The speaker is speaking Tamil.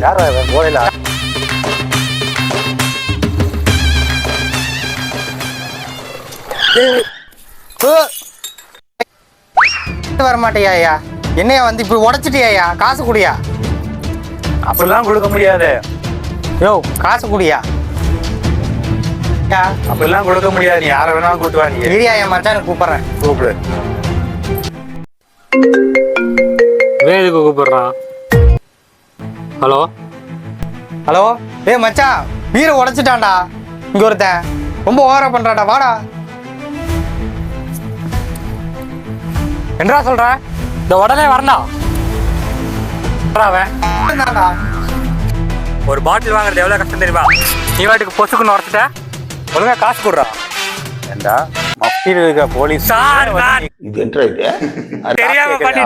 யாரா இவன் போயில வர மாட்டியா ஐயா? என்னையா வந்து இப்படி உடைச்சிட்டியா? காசு குடியா? அப்படிலாம் கொடுக்க முடியாது. யோ காசு குடியா? அப்படிலாம் கொடுக்க முடியாது. நீ யாரை வேணாலும் கூட்டுவா. நீ ஏரியா என் மச்சான் கூப்பிடுறேன். கூப்பிடு. எதுக்கு கூப்பிடுறான்? ஹலோ ஹலோ மச்சான் வீரை உடைச்சிட்டான்டா இங்க ஒருத்தன். ரொம்ப ஓவரா பண்றாடா. வாடா. என்னடா சொல்ற? இந்த உடனே வரணும். ஒரு பாட்டில் வாங்குறது எவ்வளவு கஷ்டம் தெரியுமா? நீ வாட்டுக்கு பொசுக்குன்னு உடச்சிட்ட. ஒழுங்கா காசு கொடுறா. ஏண்டா மப்பில் இருக்க போலீஸ் சார் இது என்ன இது தெரியாம பண்ணி